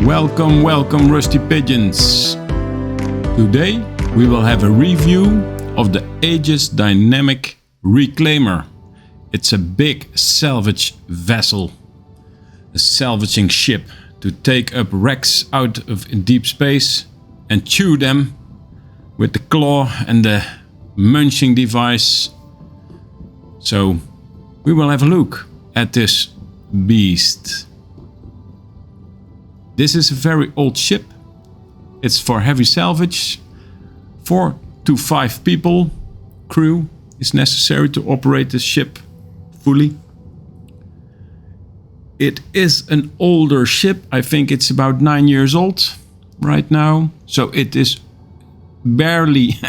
Welcome, welcome Rusty Pigeons. Today we will have a review of the AEGIS Dynamics RECLAIMER. It's a big salvage vessel, a salvaging ship to take up wrecks out of deep space and chew them with the claw and the munching device. So we will have a look at this beast. This is a very old ship. It's for heavy salvage. 4 to 5 people crew is necessary to operate this ship fully. It is an older ship. I think it's about 9 years old right now. So it is barely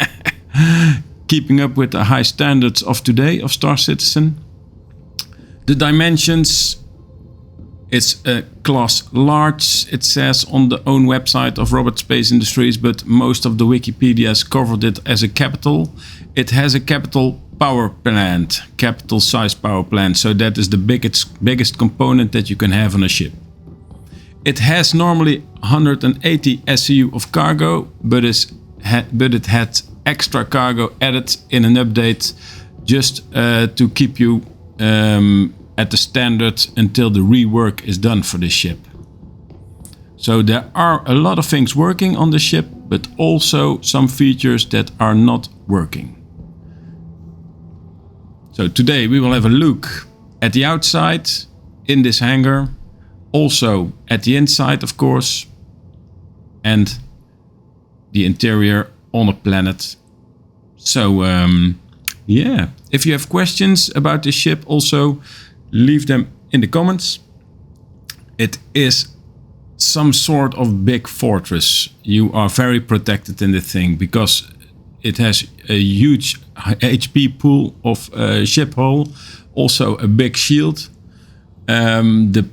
keeping up with the high standards of today of Star Citizen. The dimensions, it's a class large, it says on the own website of Robert Space Industries, but most of the Wikipedias covered it as a capital. It has a capital power plant, capital size power plant, so that is the biggest component that you can have on a ship. It has normally 180 SCU of cargo, but it had extra cargo added in an update just to keep you at the standard until the rework is done for this ship. So there are a lot of things working on the ship, but also some features that are not working. So today we will have a look at the outside in this hangar, also at the inside of course, and the interior on a planet. So yeah, if you have questions about this ship also, leave them in the comments. It is some sort of big fortress. You are very protected in the thing because it has a huge HP pool of ship hull, also a big shield. The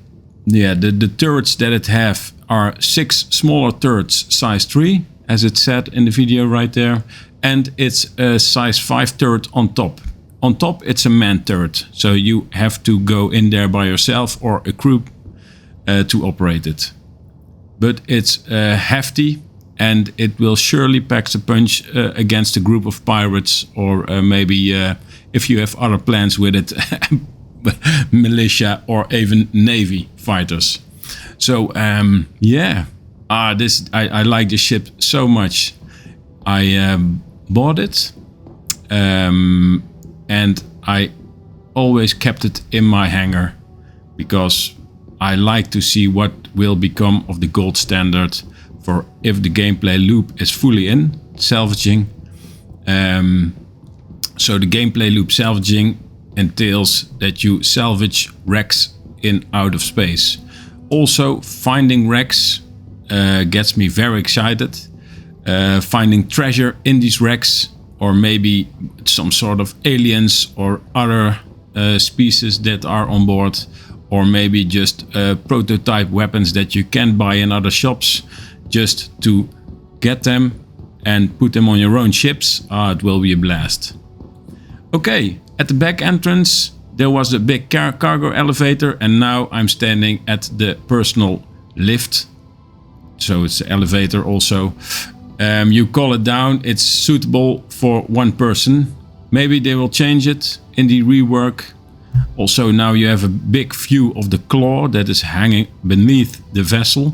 turrets that it have are 6 smaller turrets, size 3, as it said in the video right there, and it's a size 5 turret on top. On top it's a manned turret, so you have to go in there by yourself or a crew to operate it. But it's hefty and it will surely pack a punch against a group of pirates or maybe if you have other plans with it, militia or even navy fighters. So yeah, I like this ship so much. I bought it. And I always kept it in my hangar because I like to see what will become of the gold standard for if the gameplay loop is fully in, salvaging. So the gameplay loop salvaging entails that you salvage wrecks in out of space. Also finding wrecks gets me very excited. Finding treasure in these wrecks, or maybe some sort of aliens or other species that are on board, or maybe just prototype weapons that you can buy in other shops just to get them and put them on your own ships. It will be a blast. Okay, at the back entrance there was a big cargo elevator, and now I'm standing at the personal lift. So it's an elevator also. You call it down, it's suitable for 1 person. Maybe they will change it in the rework. Also now you have a big view of the claw that is hanging beneath the vessel.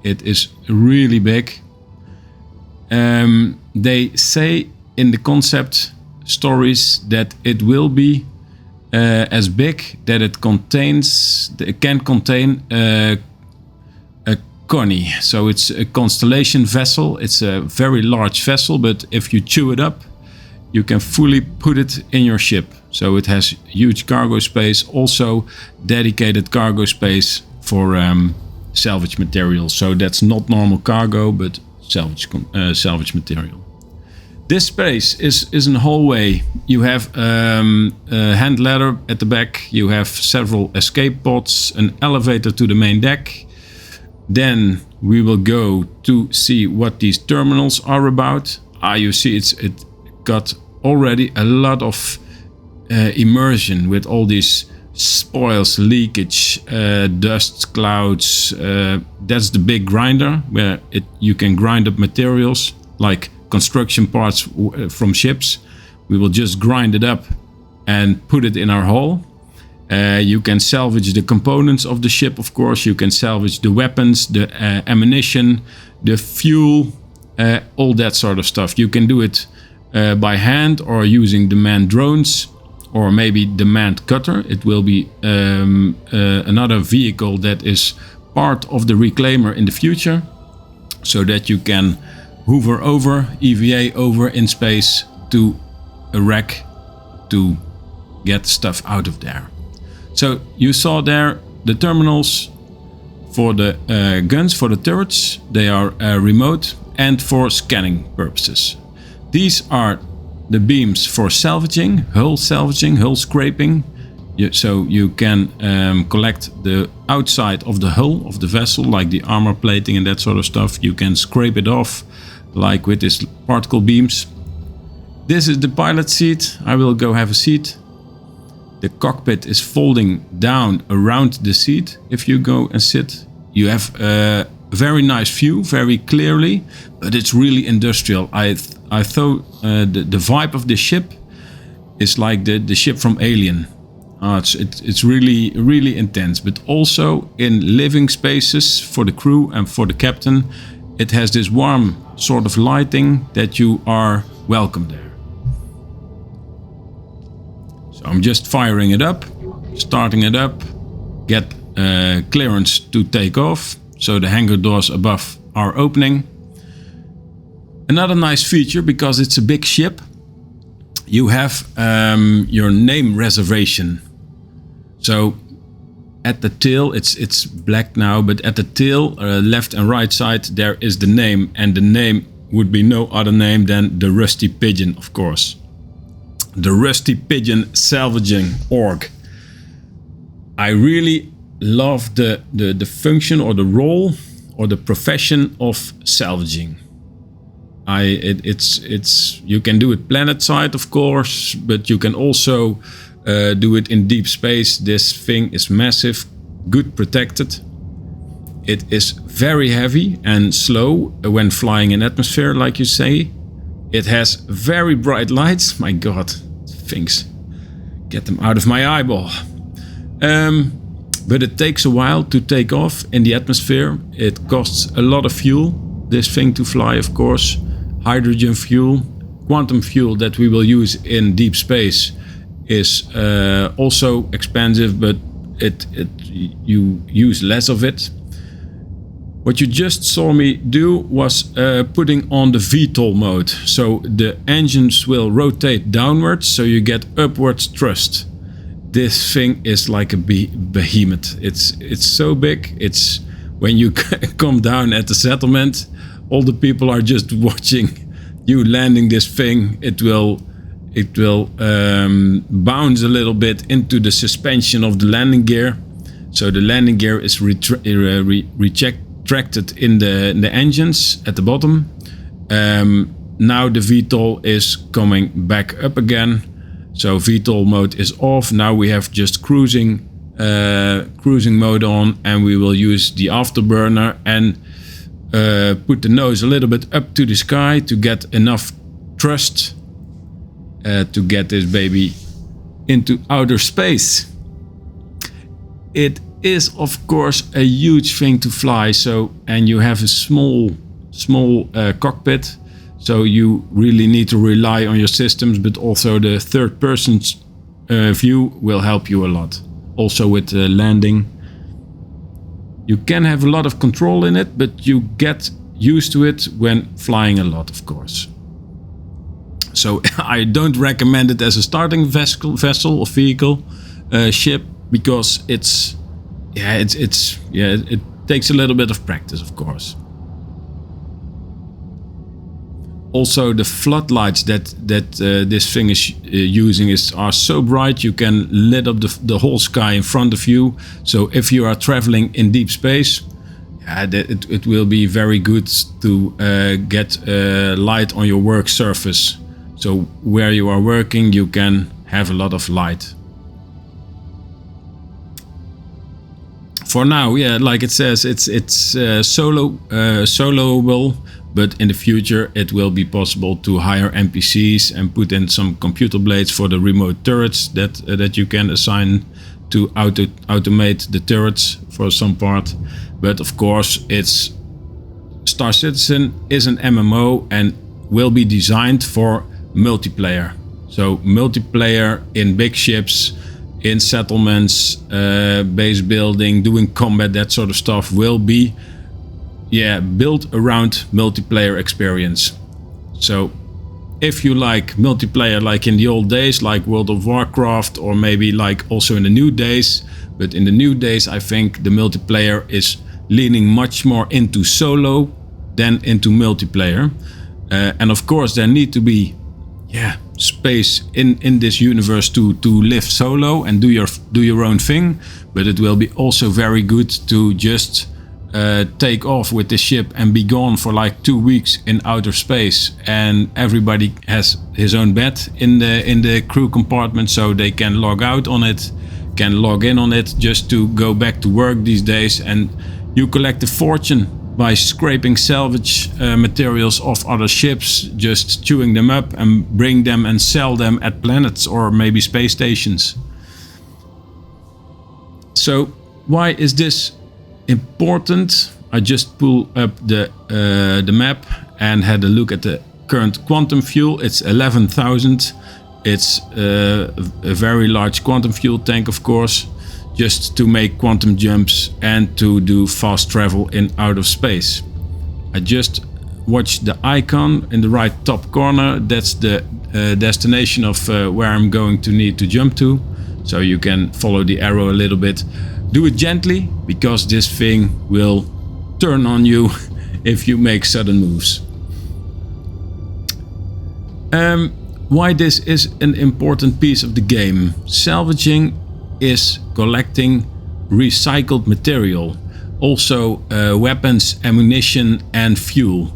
It is really big. They say in the concept stories that it will be as big that it can contain a Connie. So it's a constellation vessel. It's a very large vessel, but if you chew it up, you can fully put it in your ship. So it has huge cargo space, also dedicated cargo space for salvage material. So that's not normal cargo, but salvage material. This space is a hallway. You have a hand ladder at the back. You have several escape pods, an elevator to the main deck. Then we will go to see what these terminals are about. You see it got already a lot of immersion with all these spoils, leakage, dust, clouds. That's the big grinder where you can grind up materials like construction parts from ships. We will just grind it up and put it in our hull. You can salvage the components of the ship, of course. You can salvage the weapons, the ammunition, the fuel, all that sort of stuff. You can do it by hand or using the manned drones, or maybe the manned cutter. It will be another vehicle that is part of the Reclaimer in the future, so that you can hover over, EVA over in space to a wreck to get stuff out of there. So you saw there the terminals for the guns, for the turrets. They are remote and for scanning purposes. These are the beams for salvaging, hull scraping. So you can collect the outside of the hull of the vessel, like the armor plating and that sort of stuff. You can scrape it off, like with these particle beams. This is the pilot seat. I will go have a seat. The cockpit is folding down around the seat. If you go and sit, you have a very nice view, very clearly, but it's really industrial. I thought the vibe of the ship is like the ship from Alien. It's really intense, but also in living spaces for the crew and for the captain, it has this warm sort of lighting that you are welcome there. So I'm just firing it up, starting it up, get clearance to take off. So the hangar doors above are opening. Another nice feature, because it's a big ship, you have your name reservation. So at the tail, it's black now, but at the tail, left and right side, there is the name, and the name would be no other name than the Rusty Pigeon, of course. The Rusty Pigeon Salvaging org. I really love the function or the role or the profession of salvaging. It's you can do it planet side, of course, but you can also do it in deep space. This thing is massive, good protected. It is very heavy and slow when flying in atmosphere, like you say. It has very bright lights. My God, things. Get them out of my eyeball. But it takes a while to take off in the atmosphere. It costs a lot of fuel, this thing to fly, of course. Hydrogen fuel, quantum fuel that we will use in deep space is also expensive, but you use less of it. What you just saw me do was putting on the VTOL mode. So the engines will rotate downwards, so you get upwards thrust. This thing is like a behemoth. It's so big. It's when you come down at the settlement, all the people are just watching you landing this thing. It will bounce a little bit into the suspension of the landing gear. So the landing gear is retracted in the engines at the bottom. Now the VTOL is coming back up again. So VTOL mode is off. Now we have just cruising mode on, and we will use the afterburner and put the nose a little bit up to the sky to get enough thrust to get this baby into outer space. It is, of course, a huge thing to fly. So, and you have a small cockpit. So you really need to rely on your systems, but also the third person's view will help you a lot. Also with landing. You can have a lot of control in it, but you get used to it when flying a lot, of course. So I don't recommend it as a starting vessel or vehicle, ship, because it takes a little bit of practice, of course. Also, the floodlights that this thing is using are so bright you can lit up the whole sky in front of you. So if you are traveling in deep space, it will be very good to get light on your work surface. So where you are working, you can have a lot of light. for now, yeah, like it says, it's soloable, but in the future it will be possible to hire NPCs and put in some computer blades for the remote turrets that you can assign to automate the turrets for some part. But of course, Star Citizen is an MMO and will be designed for multiplayer. So multiplayer in big ships, in settlements, base building, doing combat, that sort of stuff will be built around multiplayer experience. So if you like multiplayer like in the old days, like World of Warcraft, or maybe like also in the new days, but in the new days I think the multiplayer is leaning much more into solo than into multiplayer. And of course there need to be space in this universe to live solo and do your own thing, but it will be also very good to just take off with the ship and be gone for like 2 weeks in outer space, and everybody has his own bed in the crew compartment, so they can log out on it, can log in on it just to go back to work these days, and you collect a fortune by scraping salvage materials off other ships, just chewing them up and bring them and sell them at planets or maybe space stations. So why is this important? I just pulled up the map and had a look at the current quantum fuel. It's 11,000. It's a very large quantum fuel tank, of course, just to make quantum jumps and to do fast travel in outer space. I just watched the icon in the right top corner. That's the destination of where I'm going to need to jump to. So you can follow the arrow a little bit. Do it gently, because this thing will turn on you if you make sudden moves. Why this is an important piece of the game. Salvaging is collecting recycled material, also weapons, ammunition and fuel.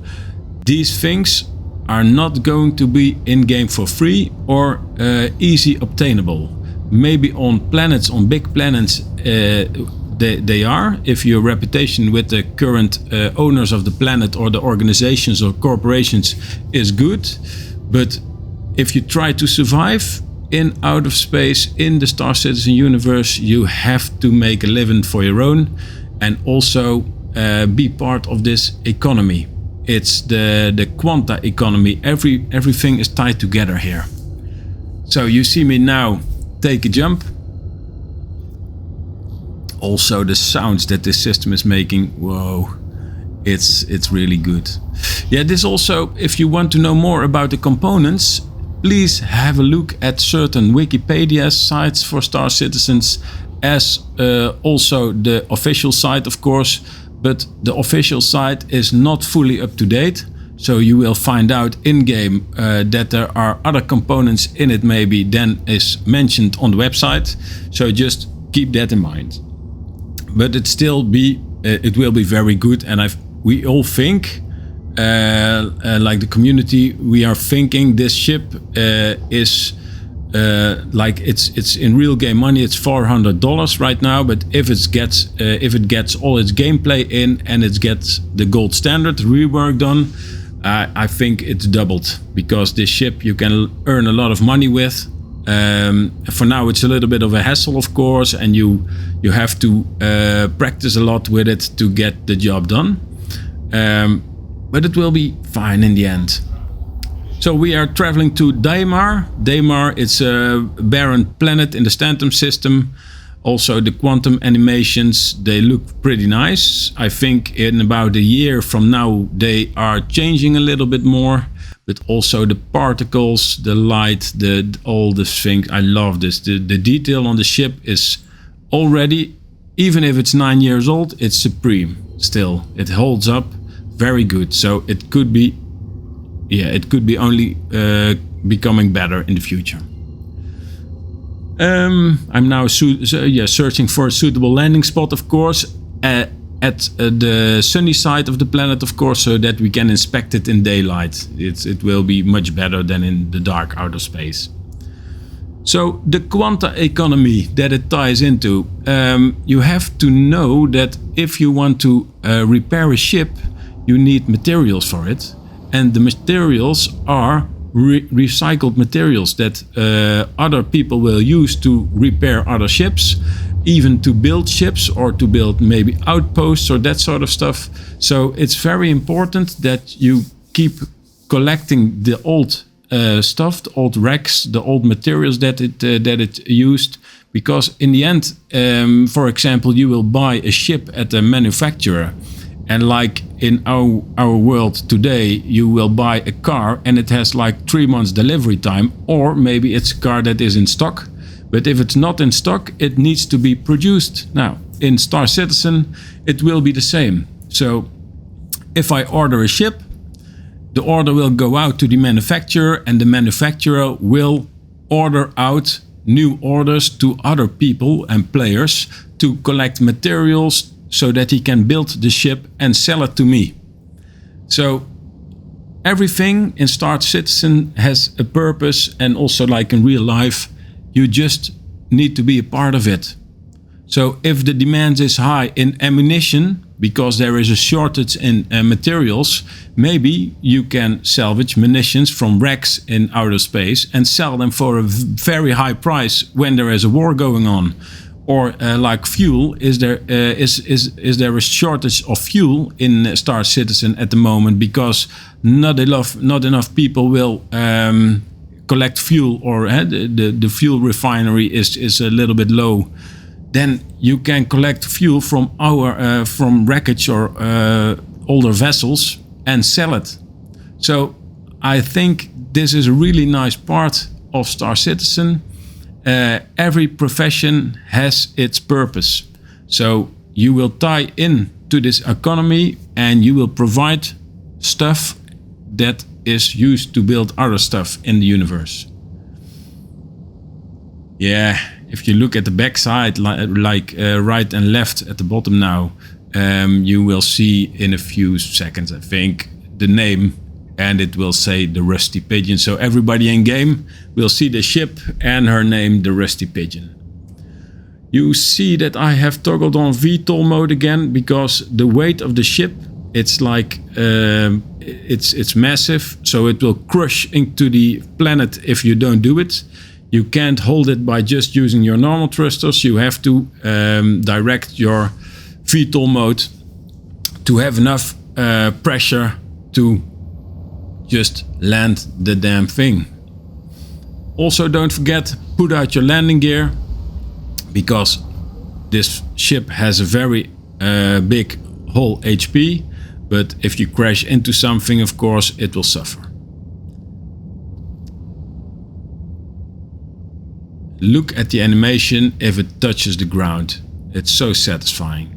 These things are not going to be in-game for free or easy obtainable. Maybe on planets, on big planets, they are, if your reputation with the current owners of the planet or the organizations or corporations is good. But if you try to survive in outer space, in the Star Citizen universe, you have to make a living for your own and also be part of this economy. It's the quanta economy. Everything is tied together here. So you see me now take a jump. Also the sounds that this system is making, whoa, it's really good. Yeah, this also, if you want to know more about the components, please have a look at certain Wikipedia sites for Star Citizens, as also the official site, of course, but the official site is not fully up to date. So you will find out in-game that there are other components in it maybe than is mentioned on the website. So just keep that in mind. But it will be very good, and we all think, like the community, we are thinking this ship is like it's in real game money, it's $400 right now. But if it gets all its gameplay in and it gets the gold standard rework done, I think it's doubled, because this ship you can earn a lot of money with. For now it's a little bit of a hassle, of course, and you have to practice a lot with it to get the job done. But it will be fine in the end. So we are traveling to Daimar. Daimar is a barren planet in the Stanton system. Also the quantum animations, they look pretty nice. I think in about a year from now they are changing a little bit more. But also the particles, the light, all the things. I love this. The detail on the ship is already, even if it's 9 years old, it's supreme still. It holds up very good. So it could be only becoming better in the future. I'm now searching for a suitable landing spot, of course, at the sunny side of the planet, of course, so that we can inspect it in daylight. It will be much better than in the dark outer space. So the quanta economy that it ties into, you have to know that if you want to repair a ship, you need materials for it. And the materials are recycled materials that other people will use to repair other ships, even to build ships or to build maybe outposts or that sort of stuff. So it's very important that you keep collecting the old stuff, the old wrecks, the old materials that it used, because in the end, for example, you will buy a ship at a manufacturer, and like in our world today, you will buy a car and it has like 3 months delivery time, or maybe it's a car that is in stock. But if it's not in stock, it needs to be produced. Now, in Star Citizen, it will be the same. So if I order a ship, the order will go out to the manufacturer, and the manufacturer will order out new orders to other people and players to collect materials so that he can build the ship and sell it to me. So everything in Star Citizen has a purpose, and also like in real life, you just need to be a part of it. So if the demand is high in ammunition, because there is a shortage in materials, maybe you can salvage munitions from wrecks in outer space and sell them for a very high price when there is a war going on. Or like fuel, is there a shortage of fuel in Star Citizen at the moment, because not enough people will collect fuel, or the fuel refinery is a little bit low. Then you can collect fuel from wreckage or older vessels and sell it. So I think this is a really nice part of Star Citizen. Every profession has its purpose. So you will tie in to this economy, and you will provide stuff that is used to build other stuff in the universe. Yeah, if you look at the backside, like right and left at the bottom now, you will see in a few seconds, I think, the name, and it will say the Rusty Pigeon. So everybody in game will see the ship and her name, the Rusty Pigeon. You see that I have toggled on VTOL mode again, because the weight of the ship, it's like it's massive, so it will crush into the planet if you don't do it. You can't hold it by just using your normal thrusters. You have to direct your VTOL mode to have enough pressure to just land the damn thing. Also, don't forget, put out your landing gear, because this ship has a very big hull HP, but if you crash into something, of course, it will suffer. Look at the animation if it touches the ground. It's so satisfying.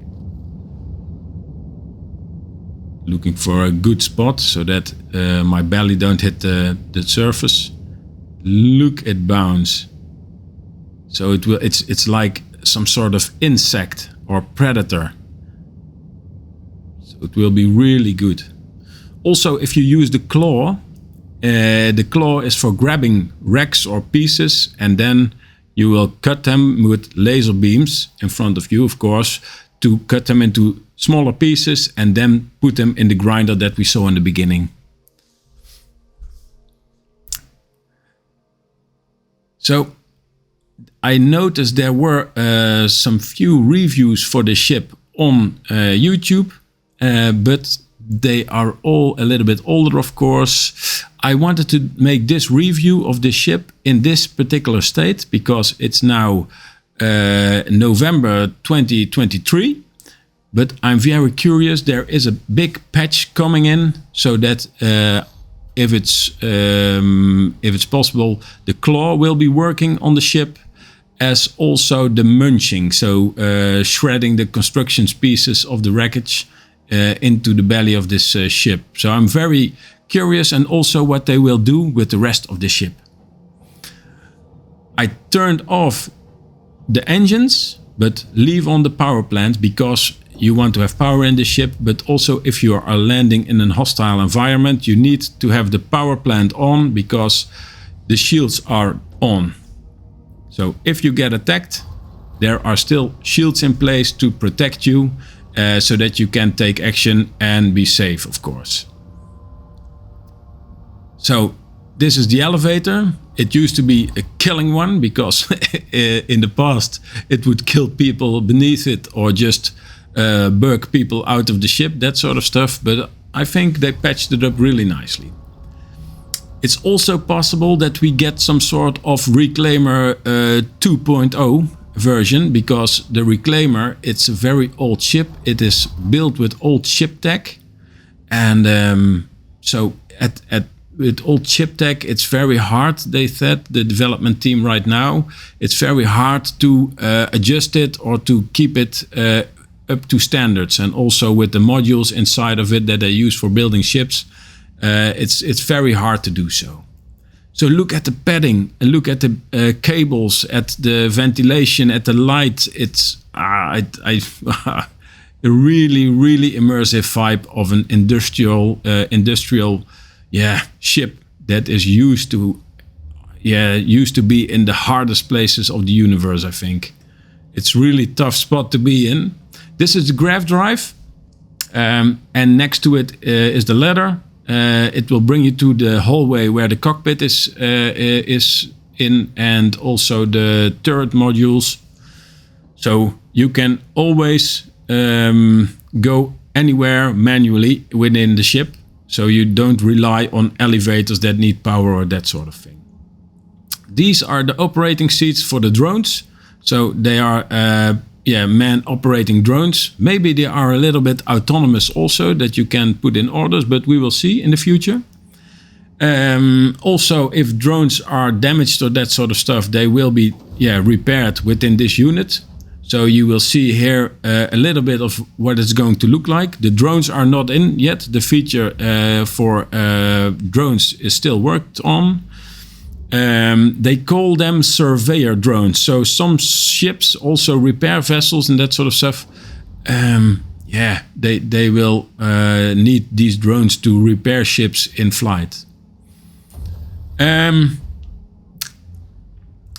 Looking for a good spot so that my belly don't hit the surface. Look at bounce. So it's like some sort of insect or predator. So it will be really good. Also, if you use the claw is for grabbing wrecks or pieces, and then you will cut them with laser beams in front of you, of course, to cut them into smaller pieces and then put them in the grinder that we saw in the beginning. So I noticed there were some few reviews for the ship on YouTube, but they are all a little bit older, of course. I wanted to make this review of the ship in this particular state, because it's now November 2023. But I'm very curious. There is a big patch coming in, so that if it's possible, the claw will be working on the ship, as also the munching, so shredding the construction pieces of the wreckage into the belly of this ship. So I'm very curious, and also what they will do with the rest of the ship. I turned off the engines, but leave on the power plant, because you want to have power in the ship, but also if you are landing in a hostile environment, you need to have the power plant on, because the shields are on. So if you get attacked, there are still shields in place to protect you, so that you can take action and be safe, of course. So this is the elevator. It used to be a killing one because in the past it would kill people beneath it or just bug people out of the ship, that sort of stuff. But I think they patched it up really nicely. It's also possible that we get some sort of Reclaimer 2.0 version, because the Reclaimer, it's a very old ship. It is built with old ship tech, and so with old ship tech, it's very hard, they said, the development team right now, it's very hard to adjust it or to keep it up to standards. And also with the modules inside of it that they use for building ships, it's very hard to do so. So look at the padding, and look at the cables, at the ventilation, at the light. It's a really immersive vibe of an industrial ship that is used to be in the hardest places of the universe, I think. It's really tough spot to be in. This is the grav drive, and next to it is the ladder. It will bring you to the hallway where the cockpit is in, and also the turret modules. So you can always go anywhere manually within the ship. So you don't rely on elevators that need power or that sort of thing. These are the operating seats for the drones. So they are man operating drones. Maybe they are a little bit autonomous also, that you can put in orders, but we will see in the future. Also, if drones are damaged or that sort of stuff, they will be repaired within this unit. So you will see here a little bit of what it's going to look like. The drones are not in yet. The feature for drones is still worked on. They call them surveyor drones. So some ships, also repair vessels and that sort of stuff, they will need these drones to repair ships in flight.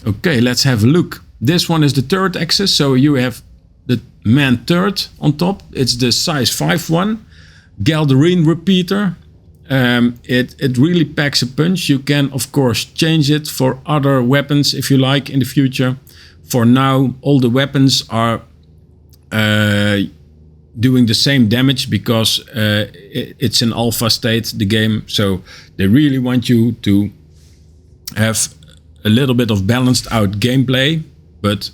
Okay, let's have a look. This one is the turret axis. So you have the manned turret on top. It's the size 5 one. Galderine repeater. It really packs a punch. You can, of course, change it for other weapons if you like in the future. For now, all the weapons are doing the same damage because it's in alpha state, the game. So they really want you to have a little bit of balanced out gameplay. But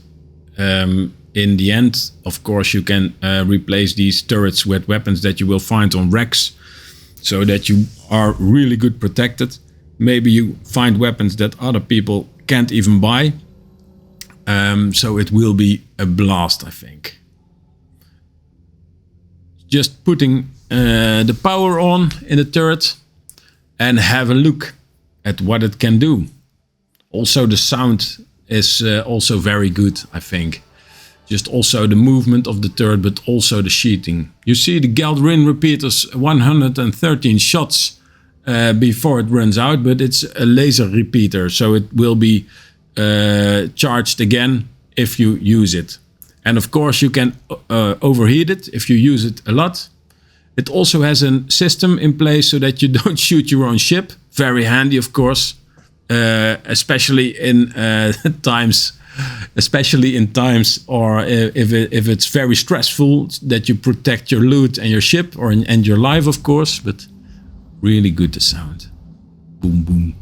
in the end, of course, you can replace these turrets with weapons that you will find on racks, so that you are really good protected. Maybe you find weapons that other people can't even buy. So it will be a blast, I think. Just putting the power on in the turret and have a look at what it can do. Also, the sound is also very good, I think. Just also the movement of the turret, but also the sheeting. You see the Galderine repeaters 113 shots before it runs out, but it's a laser repeater, so it will be charged again if you use it. And of course you can overheat it if you use it a lot. It also has a system in place so that you don't shoot your own ship. Very handy, of course, especially in times or if it's very stressful, that you protect your loot and your ship and your life, of course. But really good, the sound. Boom, boom.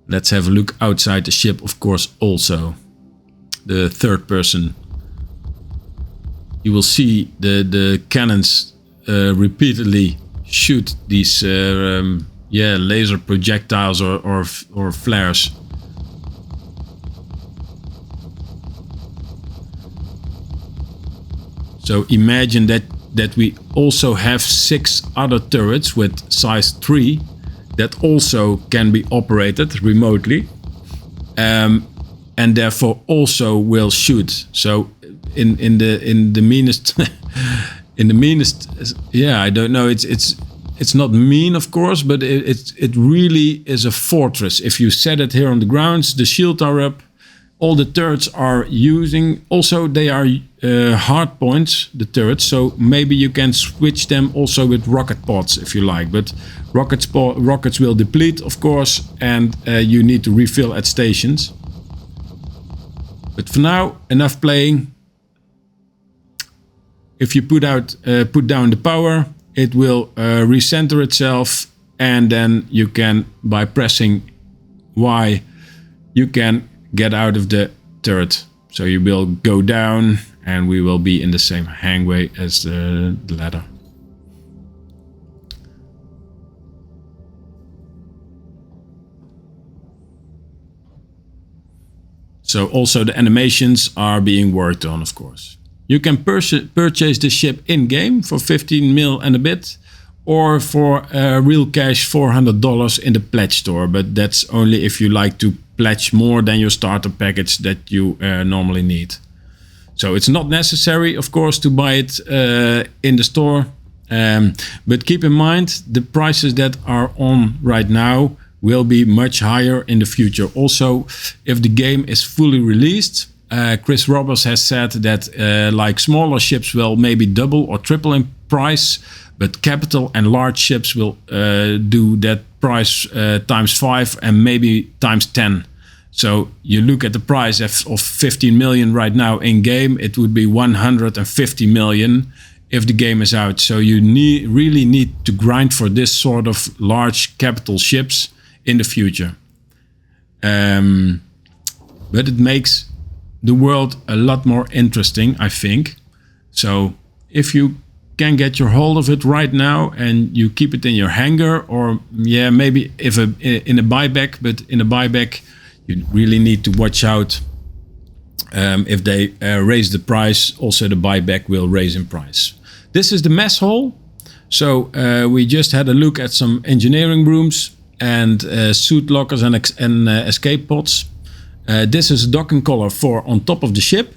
Let's have a look outside the ship, of course, also. The third person. You will see the cannons repeatedly shoot these laser projectiles or flares. So imagine that we also have 6 other turrets with size 3 that also can be operated remotely, and therefore also will shoot. So in the meanest I don't know, it's it's not mean, of course, but it really is a fortress. If you set it here on the grounds, the shields are up, all the turrets are using. Also, they are hard points, the turrets, so maybe you can switch them also with rocket pods if you like. But rockets will deplete, of course, and you need to refill at stations. But for now, enough playing. If you put down the power, it will recenter itself, and then you can, by pressing Y, you can get out of the turret. So you will go down, and we will be in the same hangway as the ladder. So also the animations are being worked on, of course. You can purchase the ship in-game for 15 mil and a bit, or for real cash $400 in the pledge store, but that's only if you like to pledge more than your starter package that you normally need. So it's not necessary, of course, to buy it in the store, but keep in mind the prices that are on right now will be much higher in the future. Also, if the game is fully released, Chris Roberts has said that like smaller ships will maybe double or triple in price, but capital and large ships will do that price times 5 and maybe times 10. So you look at the price of 15 million right now in game, it would be 150 million if the game is out. So you really need to grind for this sort of large capital ships in the future. But it makes the world a lot more interesting, I think. So if you can get your hold of it right now and you keep it in your hangar, or maybe in a buyback, but in a buyback you really need to watch out. If they raise the price, also the buyback will raise in price. This is the mess hall. So we just had a look at some engineering rooms and suit lockers and escape pods. This is a docking collar for on top of the ship.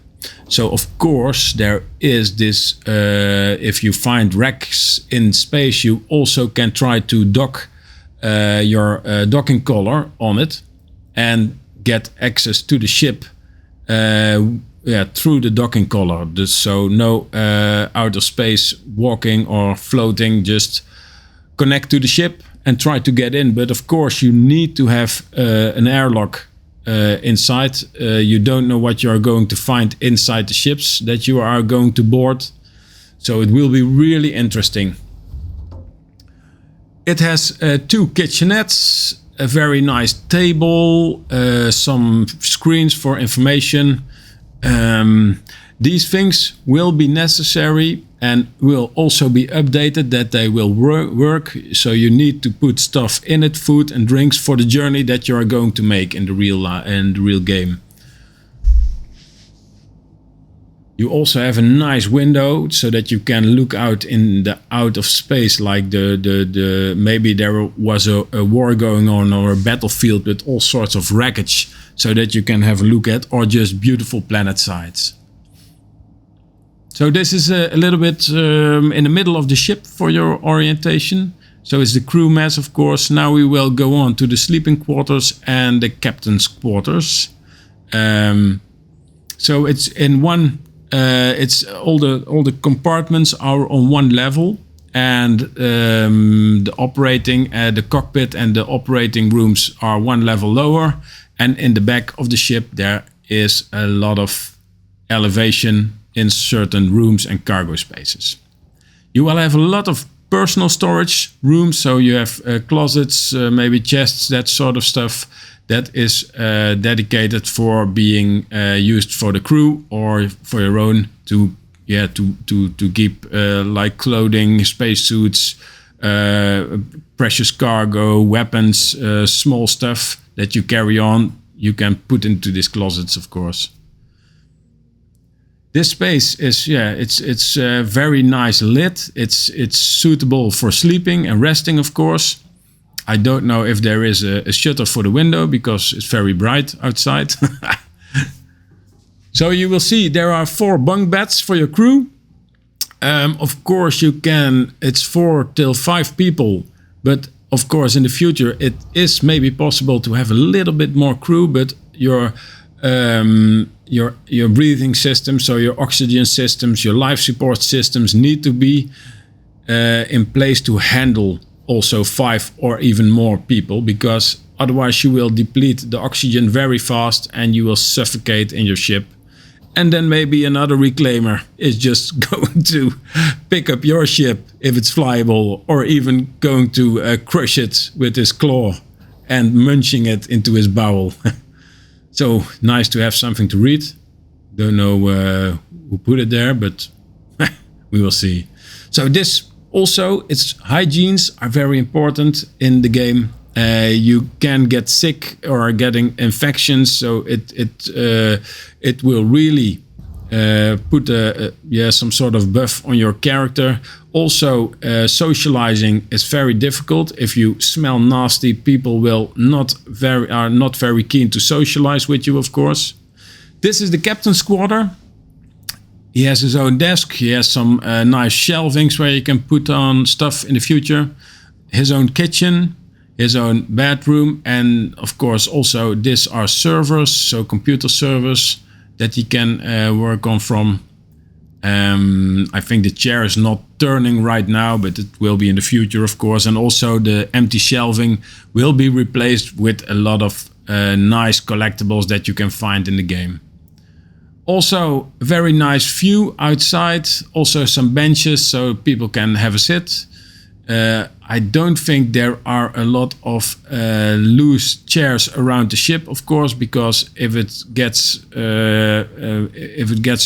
So of course there is this, if you find wrecks in space, you also can try to dock your docking collar on it and get access to the ship through the docking collar. So no outer space walking or floating, just connect to the ship and try to get in. But of course you need to have an airlock inside. You don't know what you are going to find inside the ships that you are going to board. So it will be really interesting. It has 2 kitchenettes, a very nice table, some screens for information. These things will be necessary and will also be updated, that they will work. So you need to put stuff in it, food and drinks, for the journey that you are going to make in the real game. You also have a nice window so that you can look out of space, like maybe there was a war going on or a battlefield with all sorts of wreckage, so that you can have a look at, or just beautiful planet sites. So this is a little bit in the middle of the ship for your orientation. So it's the crew mess, of course. Now we will go on to the sleeping quarters and the captain's quarters. So it's in one. It's all the compartments are on one level, and the cockpit and the operating rooms are one level lower. And in the back of the ship there is a lot of elevation in certain rooms and cargo spaces. You will have a lot of personal storage rooms, so you have closets, maybe chests, that sort of stuff. That is dedicated for being used for the crew or for your own, to keep like clothing, spacesuits, precious cargo, weapons, small stuff that you carry on. You can put into these closets, of course. This space is it's very nice lit. It's suitable for sleeping and resting, of course. I don't know if there is a shutter for the window because it's very bright outside. So you will see there are 4 bunk beds for your crew. Of course you can, it's 4 till 5 people, but of course in the future it is maybe possible to have a little bit more crew, but your breathing system, so your oxygen systems, your life support systems need to be in place to handle also 5 or even more people, because otherwise you will deplete the oxygen very fast and you will suffocate in your ship. And then maybe another reclaimer is just going to pick up your ship if it's flyable, or even going to crush it with his claw and munching it into his bowel. So nice to have something to read. Don't know who put it there, but we will see. So this also, its hygienes are very important in the game. You can get sick or getting infections, so it will really put some sort of buff on your character. Also, socializing is very difficult. If you smell nasty, people will are not very keen to socialize with you, of course. This is the captain's quarter. He has his own desk. He has some nice shelvings where you can put on stuff in the future. His own kitchen, his own bedroom, and of course also these are servers, so computer servers that he can work on from. I think the chair is not turning right now, but it will be in the future, of course. And also the empty shelving will be replaced with a lot of nice collectibles that you can find in the game. Also, a very nice view outside. Also some benches so people can have a sit. I don't think there are a lot of loose chairs around the ship, of course, because if it gets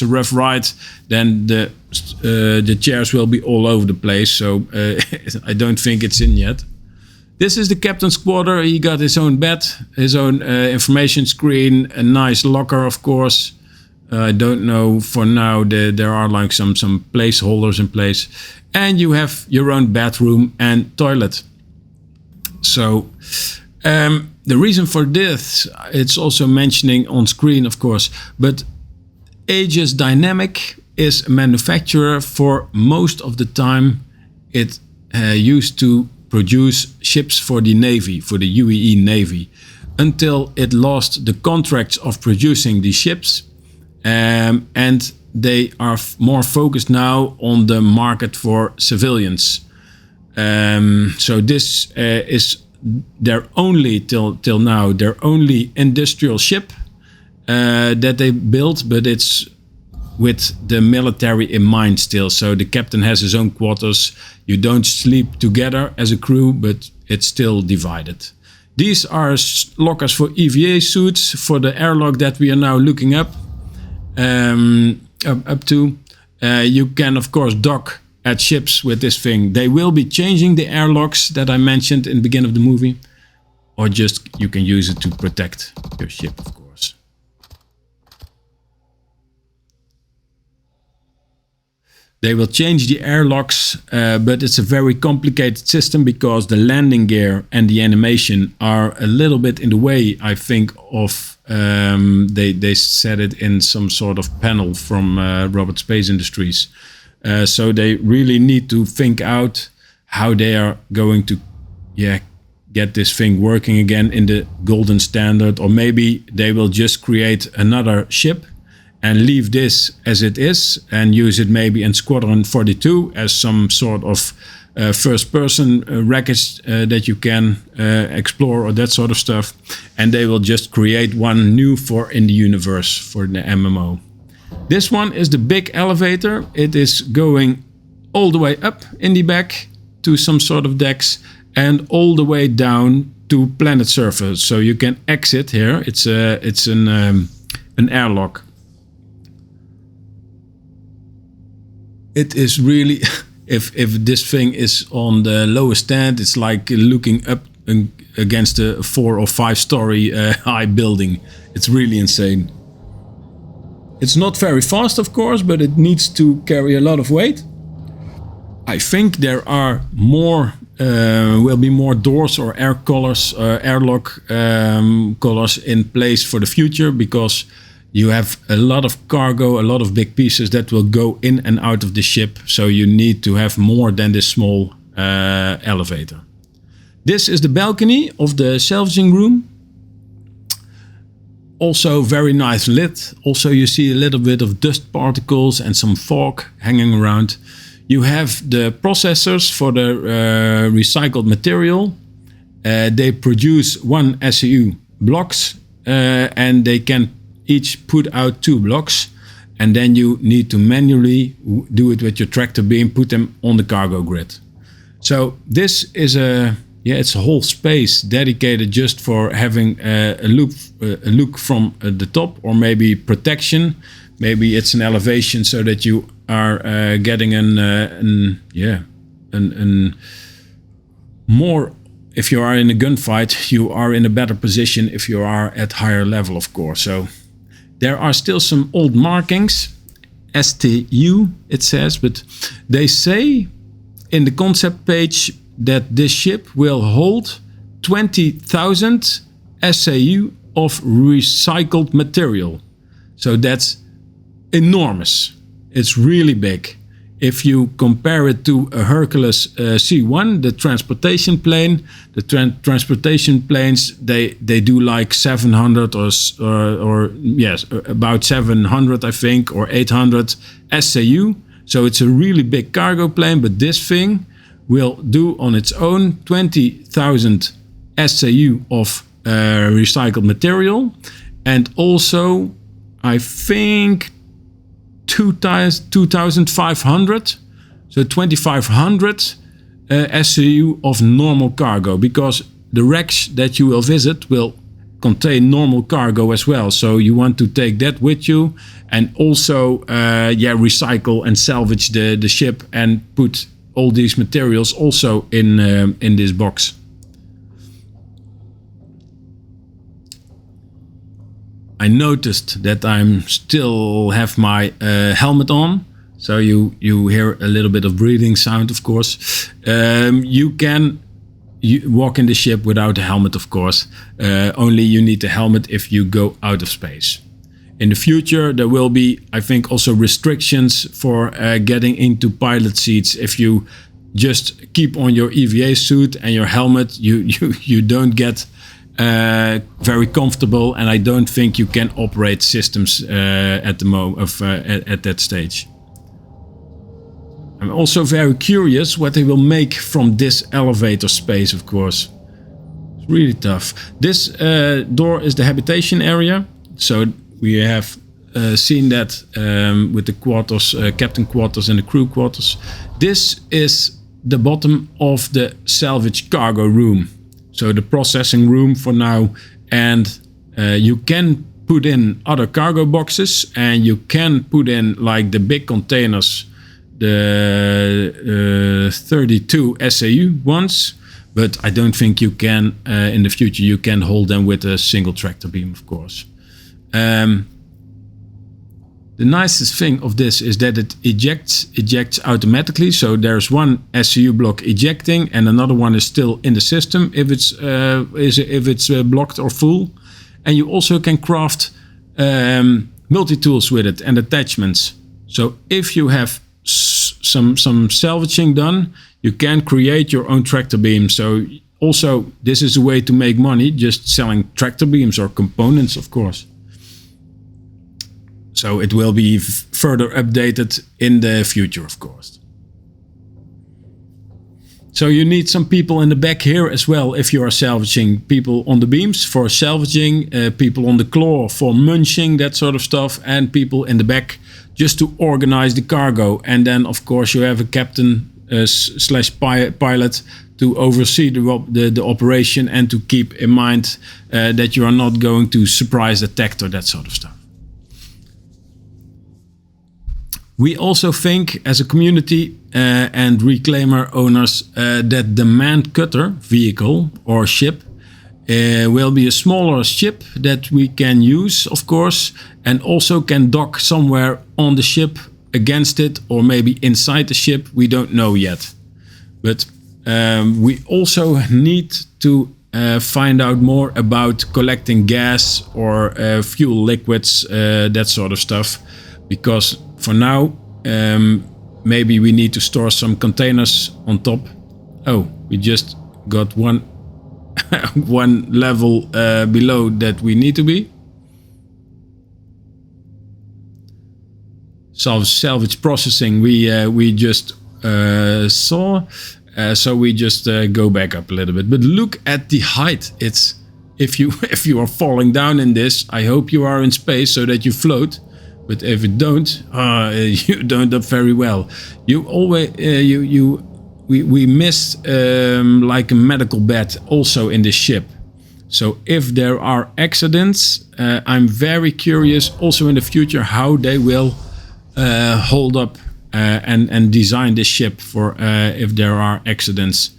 a rough ride, then the chairs will be all over the place. So I don't think it's in yet. This is the captain's quarter. He got his own bed, his own information screen, a nice locker, of course. I don't know for now. There are like some placeholders in place. And you have your own bathroom and toilet. So the reason for this, it's also mentioning on screen, of course, but AEGIS Dynamics is a manufacturer. For most of the time it used to produce ships for the Navy, for the UEE Navy, until it lost the contracts of producing these ships. And they are more focused now on the market for civilians. So this is their only, till now, their only industrial ship that they built, but it's with the military in mind still. So the captain has his own quarters. You don't sleep together as a crew, but it's still divided. These are lockers for EVA suits for the airlock that we are now looking up to. You can of course dock at ships with this thing. They will be changing the airlocks that I mentioned in the beginning of the movie, or just you can use it to protect your ship, of course. They will change the airlocks, but it's a very complicated system because the landing gear and the animation are a little bit in the way, I think, of they set it in some sort of panel from Robert Space Industries. So they really need to think out how they are going to get this thing working again in the golden standard, or maybe they will just create another ship and leave this as it is and use it maybe in Squadron 42 as some sort of first-person wreckage that you can explore, or that sort of stuff. And they will just create one new for in the universe for the MMO. This one is the big elevator. It is going all the way up in the back to some sort of decks and all the way down to planet surface. So you can exit here. It's an airlock. It is really, if this thing is on the lowest stand, it's like looking up against a 4 or 5 story high building. It's really insane. It's not very fast, of course, but it needs to carry a lot of weight. I think there are more, will be more doors or air collars, airlock collars in place for the future, because you have a lot of cargo, a lot of big pieces that will go in and out of the ship. So you need to have more than this small elevator. This is the balcony of the salvaging room. Also very nice lit. Also you see a little bit of dust particles and some fog hanging around. You have the processors for the recycled material. They produce 1 SCU blocks and they can each put out 2 blocks, and then you need to manually do it with your tractor beam, put them on the cargo grid. So this is it's a whole space dedicated just for having a look from the top, or maybe protection. Maybe it's an elevation so that you are getting more. If you are in a gunfight, you are in a better position if you are at higher level, of course. So there are still some old markings, STU it says, but they say in the concept page that this ship will hold 20,000 SAU of recycled material. So that's enormous. It's really big. If you compare it to a Hercules C1, the transportation plane, the transportation planes, they do like 700 or yes, about 700 I think, or 800 SAU. So it's a really big cargo plane, but this thing will do on its own 20,000 SAU of recycled material, and also I think 2,500, so 2,500 SCU of normal cargo, because the wrecks that you will visit will contain normal cargo as well. So you want to take that with you, and also recycle and salvage the ship and put all these materials also in this box. I noticed that I'm still have my helmet on, so you hear a little bit of breathing sound, of course. You can walk in the ship without a helmet, of course. Only you need a helmet if you go out of space. In the future, there will be, I think, also restrictions for getting into pilot seats. If you just keep on your EVA suit and your helmet, you don't get very comfortable, and I don't think you can operate systems at the moment at that stage. I'm also very curious what they will make from this elevator space, of course. It's really tough. This door is the habitation area, so we have seen that with the quarters, captain quarters and the crew quarters. This is the bottom of the salvage cargo room. So the processing room for now, and you can put in other cargo boxes, and you can put in like the big containers, the 32 SAU ones, but I don't think you can, in the future, you can hold them with a single tractor beam, of course. The nicest thing of this is that it ejects automatically. So there's one SCU block ejecting and another one is still in the system if it's blocked or full. And you also can craft multi-tools with it and attachments. So if you have some salvaging done, you can create your own tractor beam. So also this is a way to make money, just selling tractor beams or components, of course. So it will be further updated in the future, of course. So you need some people in the back here as well if you are salvaging. People on the beams for salvaging, people on the claw for munching, that sort of stuff, and people in the back just to organize the cargo. And then, of course, you have a captain slash pilot to oversee the operation and to keep in mind that you are not going to surprise attack or that sort of stuff. We also think as a community and reclaimer owners that the manned cutter vehicle or ship will be a smaller ship that we can use, of course, and also can dock somewhere on the ship against it or maybe inside the ship. We don't know yet. But we also need to find out more about collecting gas or fuel liquids, that sort of stuff. Because for now, maybe we need to store some containers on top. Oh, we just got one level below that we need to be. Salvage processing we just saw, so we just go back up a little bit. But look at the height. It's if you are falling down in this, I hope you are in space so that you float. But if you don't, you don't do very well. You always we missed like a medical bed also in this ship. So if there are accidents, I'm very curious also in the future how they will hold up and design this ship for if there are accidents.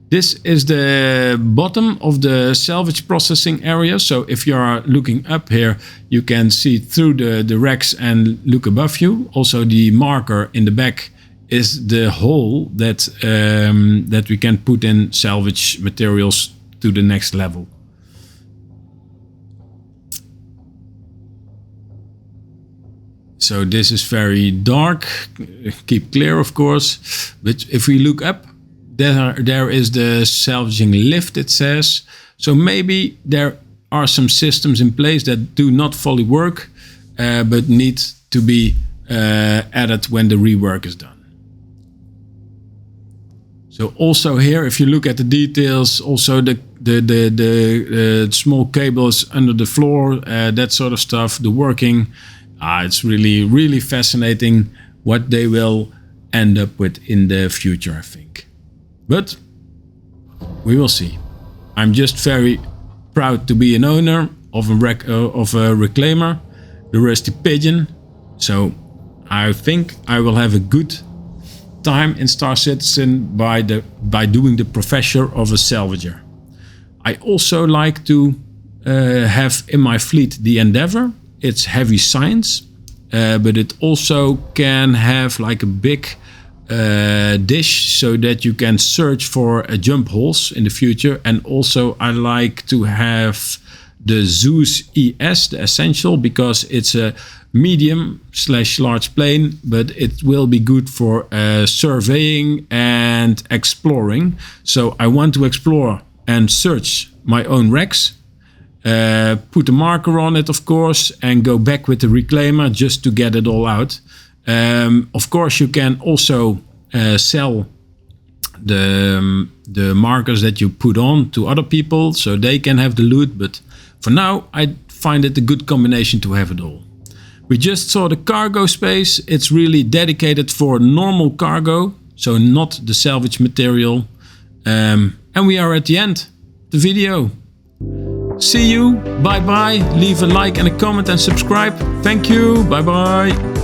This is the bottom of the salvage processing area. So if you are looking up here, you can see through the racks and look above you. Also the marker in the back is the hole that that we can put in salvage materials to the next level. So this is very dark. Keep clear, of course. But if we look up, there is the salvaging lift, it says. So maybe there are some systems in place that do not fully work, but need to be added when the rework is done. So also here, if you look at the details, also the small cables under the floor, that sort of stuff, the working, it's really fascinating what they will end up with in the future, I think. But we will see. I'm just very proud to be an owner of a reclaimer, the Rusty Pigeon. So I think I will have a good time in Star Citizen by doing the professor of a salvager. I also like to have in my fleet the Endeavour. It's heavy science, but it also can have like a big dish so that you can search for jump holes in the future. And also I like to have the Zeus ES, the Essential, because it's a medium/large plane, but it will be good for surveying and exploring. So I want to explore and search my own wrecks, put a marker on it, of course, and go back with the reclaimer just to get it all out. Of course, you can also sell the markers that you put on to other people so they can have the loot. But for now, I find it a good combination to have it all. We just saw the cargo space. It's really dedicated for normal cargo, so not the salvage material. And we are at the end of the video. See you. Bye bye. Leave a like and a comment and subscribe. Thank you. Bye bye.